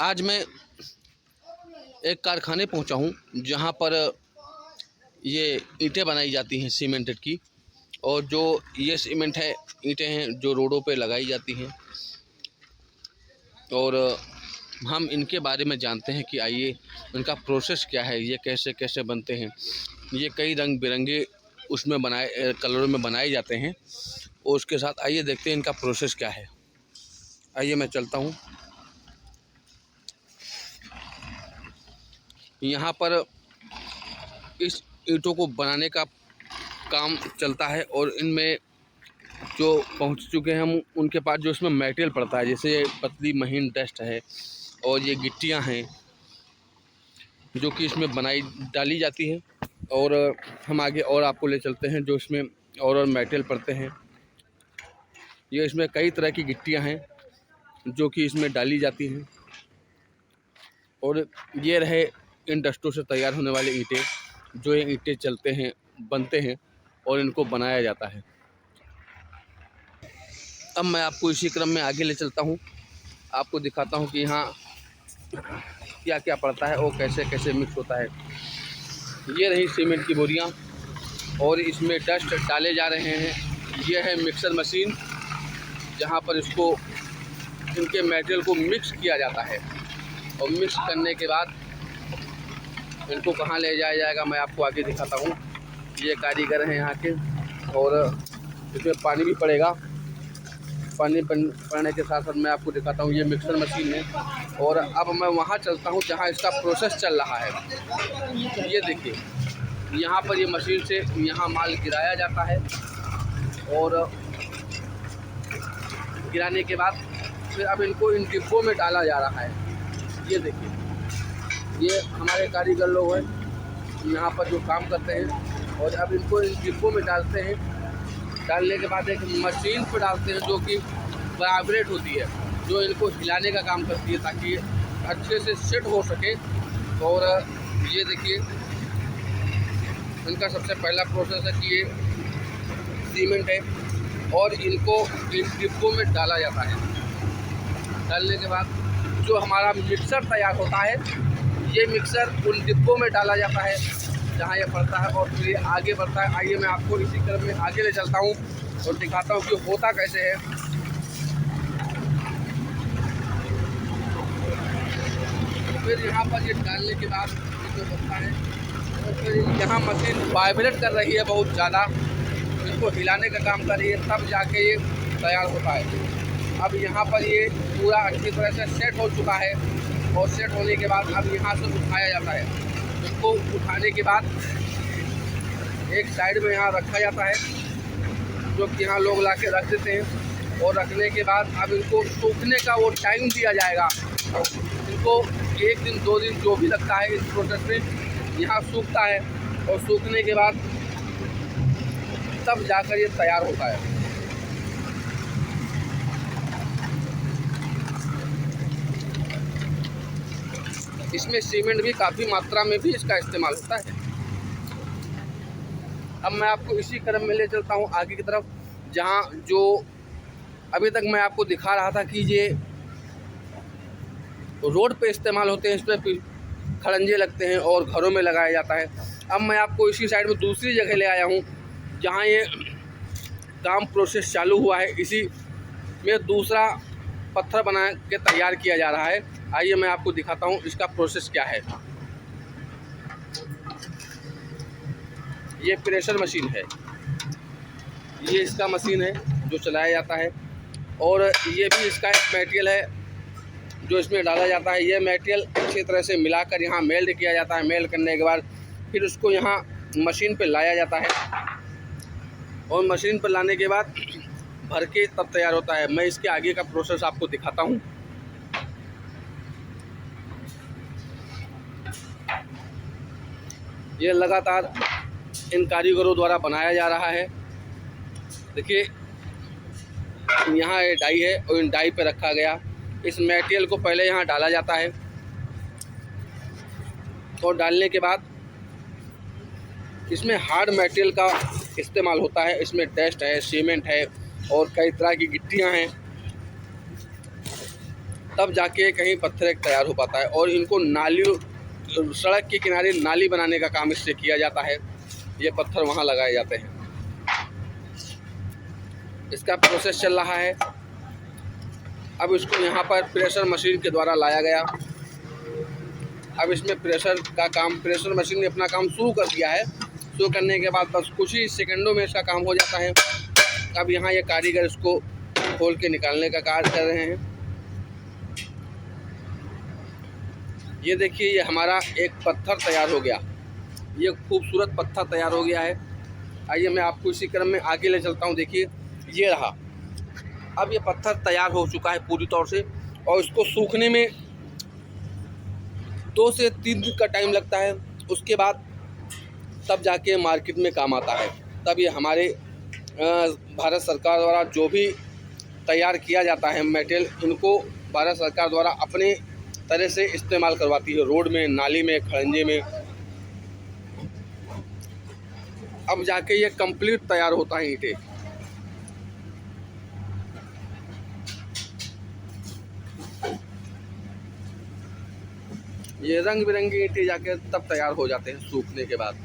आज मैं एक कारखाने पहुंचा हूं जहां पर ये ईंटें बनाई जाती हैं सीमेंटेड की। और जो ये सीमेंट है, ईंटें हैं जो रोडों पे लगाई जाती हैं। और हम इनके बारे में जानते हैं कि आइए इनका प्रोसेस क्या है, ये कैसे कैसे बनते हैं। ये कई रंग बिरंगे उसमें बनाए कलरों में बनाए जाते हैं। और उसके साथ आइए देखते हैं इनका प्रोसेस क्या है। आइए मैं चलता हूँ। यहाँ पर इस ईंटों को बनाने का काम चलता है और इनमें जो पहुँच चुके हैं हम, उनके पास जो इसमें मटेरियल पड़ता है, जैसे पतली महीन डस्ट है और ये गिट्टियाँ हैं जो कि इसमें बनाई डाली जाती हैं। और हम आगे और आपको ले चलते हैं जो इसमें और मटेरियल पड़ते हैं। ये इसमें कई तरह की गिट्टियाँ हैं जो कि इसमें डाली जाती हैं। और ये रहे इन डस्टों से तैयार होने वाले ईंटें, जो ये ईंटें चलते हैं, बनते हैं और इनको बनाया जाता है। अब मैं आपको इसी क्रम में आगे ले चलता हूँ, आपको दिखाता हूँ कि यहाँ क्या क्या पड़ता है और कैसे कैसे मिक्स होता है। ये रही सीमेंट की बोरियाँ और इसमें डस्ट डाले जा रहे हैं। ये है मिक्सर मशीन जहाँ पर इसको इनके मटेरियल को मिक्स किया जाता है। और मिक्स करने के बाद इनको कहाँ ले जाया जाएगा मैं आपको आगे दिखाता हूँ। ये कारीगर हैं यहाँ के। और इसमें पानी भी पड़ेगा। पानी पड़ने के साथ साथ मैं आपको दिखाता हूँ, ये मिक्सर मशीन है। और अब मैं वहाँ चलता हूँ जहाँ इसका प्रोसेस चल रहा है। ये देखिए, यहाँ पर ये मशीन से यहाँ माल गिराया जाता है और गिराने के बाद फिर अब इनको इन डिब्बों में डाला जा रहा है। ये देखिए, ये हमारे कारीगर लोग हैं यहाँ पर जो काम करते हैं। और अब इनको इन डिब्बों में डालते हैं। डालने के बाद एक मशीन पर डालते हैं जो कि वाइब्रेट होती है, जो इनको हिलाने का काम करती है ताकि अच्छे से सेट हो सके। और ये देखिए, इनका सबसे पहला प्रोसेस है कि ये सीमेंट है और इनको इन डिब्बों में डाला जाता है। डालने के बाद जो हमारा मिक्सर तैयार होता है, ये मिक्सर उन डिब्बों में डाला जाता है जहाँ ये पड़ता है और फिर ये आगे बढ़ता है। आइए मैं आपको इसी क्रम में आगे ले चलता हूँ और दिखाता हूँ कि होता कैसे है। फिर यहाँ पर ये डालने के बाद जो बनता है, और फिर यहाँ मशीन वाइब्रेट कर रही है बहुत ज़्यादा, इसको हिलाने का काम कर रही है, तब जाके ये तैयार होता है। अब यहाँ पर ये पूरा अच्छी तरह से सेट हो चुका है। और सेट होने के बाद अब यहाँ से उठाया जाता है। इसको उठाने के बाद एक साइड में यहाँ रखा जाता है, जो कि यहाँ लोग ला के रख देते हैं। और रखने के बाद अब इनको सूखने का वो टाइम दिया जाएगा। इनको 1 दिन 2 दिन जो भी लगता है इस प्रोसेस में, यहाँ सूखता है। और सूखने के बाद तब जाकर ये तैयार होता है। इसमें सीमेंट भी काफ़ी मात्रा में भी इसका इस्तेमाल होता है। अब मैं आपको इसी क्रम में ले चलता हूँ आगे की तरफ, जहाँ जो अभी तक मैं आपको दिखा रहा था कि ये रोड पे इस्तेमाल होते हैं, इस पर खड़ंजे लगते हैं और घरों में लगाया जाता है। अब मैं आपको इसी साइड में दूसरी जगह ले आया हूँ जहाँ ये काम प्रोसेस चालू हुआ है। इसी में दूसरा पत्थर बना के तैयार किया जा रहा है। आइए मैं आपको दिखाता हूँ इसका प्रोसेस क्या है। ये प्रेशर मशीन है, ये इसका मशीन है जो चलाया जाता है। और ये भी इसका एक मटेरियल है जो इसमें डाला जाता है। ये मटेरियल अच्छी तरह से मिलाकर यहाँ मेल्ट किया जाता है। मेल्ट करने के बाद फिर उसको यहाँ मशीन पे लाया जाता है। और मशीन पर लाने के बाद भर के तब तैयार होता है। मैं इसके आगे का प्रोसेस आपको दिखाता हूँ। ये लगातार इन कारीगरों द्वारा बनाया जा रहा है। देखिए, यहाँ ये डाई है और इन डाई पे रखा गया इस मटेरियल को पहले यहाँ डाला जाता है। और डालने के बाद इसमें हार्ड मटेरियल का इस्तेमाल होता है। इसमें डस्ट है, सीमेंट है और कई तरह की गिट्टियाँ हैं। तब जाके कहीं पत्थर एक तैयार हो पाता है। और इनको नालियों, सड़क के किनारे नाली बनाने का काम इससे किया जाता है। ये पत्थर वहाँ लगाए जाते हैं। इसका प्रोसेस चल रहा है। अब इसको यहाँ पर प्रेशर मशीन के द्वारा लाया गया। अब इसमें प्रेशर का काम, प्रेशर मशीन ने अपना काम शुरू कर दिया है। शुरू करने के बाद बस कुछ ही सेकंडों में इसका काम हो जाता है। अब यहाँ ये कारीगर इसको खोल के निकालने का कार्य कर रहे हैं। ये देखिए, ये हमारा एक पत्थर तैयार हो गया। ये खूबसूरत पत्थर तैयार हो गया है। आइए मैं आपको इसी क्रम में आगे ले चलता हूँ। देखिए, ये रहा। अब ये पत्थर तैयार हो चुका है पूरी तौर से, और इसको सूखने में 2 से 3 दिन का टाइम लगता है। उसके बाद तब जाके मार्केट में काम आता है। तब ये हमारे भारत सरकार द्वारा जो भी तैयार किया जाता है मटेरियल, इनको भारत सरकार द्वारा अपने तरह से इस्तेमाल करवाती है, रोड में, नाली में, खड़ंजे में। अब जाके ये कंप्लीट तैयार होता है ईंटें। ये रंग बिरंगी ईंटें जाके तब तैयार हो जाते हैं सूखने के बाद।